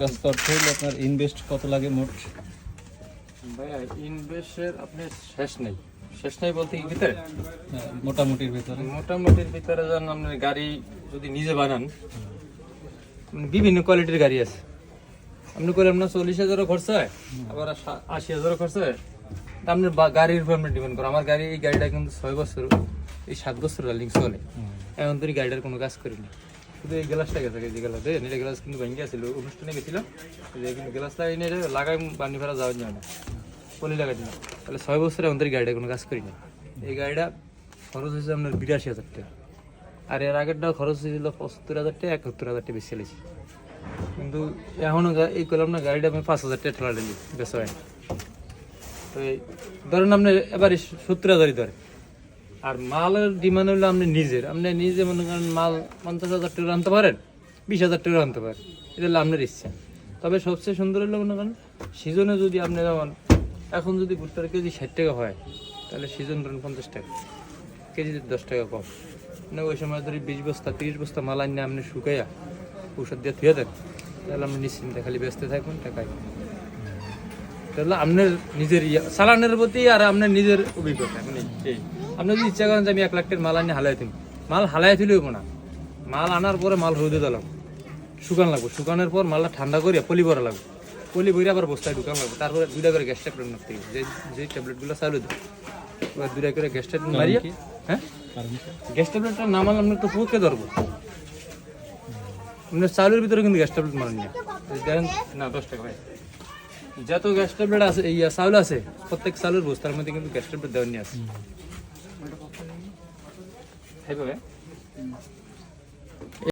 কাজ করতে হলে আপনার ইনভেস্ট কত লাগে মোট? ভাইয়া ইনভেস্টের আপনি শেষ নেই বলতে কি ভিতরে মোটামুটির ভেতরে মোটামুটির ভিতরে যেন আপনার গাড়ি যদি নিজে বানান, বিভিন্ন কোয়ালিটির গাড়ি আছে। আপনি করলেন না 40,000 খরচ হয়, আবার 80,000 খরচ হয়। আপনার গাড়ির উপর আমরা ডিপেন্ড করো। আমার গাড়ি, এই গাড়িটা কিন্তু 6 বছর, এই 7 বছর রানিং চলে। এখন তো এই গাড়িটার কোনো কাজ করিনি, শুধু এই গ্লাসটা গেছে। এই গ্লাস দেয় এটা গ্লাস কিন্তু ভেঙে গেছিল, অনুষ্ঠানে গেছিলাম, কিন্তু গ্লাসটা এনে লাগাই বানি ফেরা যাওয়া যায় না, পলি লাগাই দিলাম। তাহলে 6 বছরে আমাদের গাড়িটা কোনো কাজ করি না। এই গাড়িটা খরচ হয়েছে আপনার 82,000 টাকা, আর এর আগেরটা খরচ হয়েছিল 75,000 টাকা, 71,000 টাকা বেশি চলেছে। কিন্তু এখনও এই করলাম না, গাড়িটা আমি 5,000 টাকা ঠেলা দিলি বেশ হয়। তো ধরেন আপনি এবারে 70,000 ধরে, আর মালের ডিমান্ড হলো আপনি নিজে মনে করেন মাল 50,000 টাকা আনতে পারেন, 20,000 টাকা আনতে পারেন, এটা হলো আপনার ইচ্ছা। তবে সবচেয়ে সুন্দর হলো মনে করেন সিজনে যদি আপনি যেমন এখন যদি ভুট্টার কেজি 60 টাকা হয়, তাহলে সিজন ধরেন 50 টাকা কেজিতে 10 টাকা কম। মানে ওই সময় ধরে 20 বস্তা 30 বস্তা মাল আনিয়ে আপনি শুকাইয়া ঔষধ দিয়ে থুয়ে দেন, তাহলে আপনি নিশ্চিন্তে খালি ব্যস্ত থাকবেন টাকায়। তাহলে আপনার নিজের চালানের প্রতি আর আপনার নিজের অভিজ্ঞতা। মানে এই আপনি যদি ইচ্ছা করেন যে আমি 1 লাখ টাকার মাল আনি হালাই দিন, মাল হালাই দিলে হইব না। মাল আনার পরে মাল রোদে দিলাম, শুকান লাগবে, শুকানোর পর মালটা ঠান্ডা করিয়া পলি ভরা লাগবে, পলি ভরে আবার বস্তায় ঢুকান লাগবে। তারপরে 2টা করে গ্যাস ট্যাবলেট মারতে হবে, যে ট্যাবলেটগুলো চালু দেয়, এবার 2টা করে গ্যাস ট্যাবলেট মারিয়া, হ্যাঁ গ্যাস ট্যাবলেটটা নামাল আমরা একটু পুকে ধরবো। আপনার চালুর ভিতরে কিন্তু গ্যাস ট্যাবলেট মারেন না, দেখেন না 10 টাকা ভাই। যত গ্যাস ট্যাবলেট আছে, এই চাউল আছে, প্রত্যেক চাউলের বস্তার মধ্যে কিন্তু গ্যাস ট্যাবলেট দেওয়া নিয়ে আছে।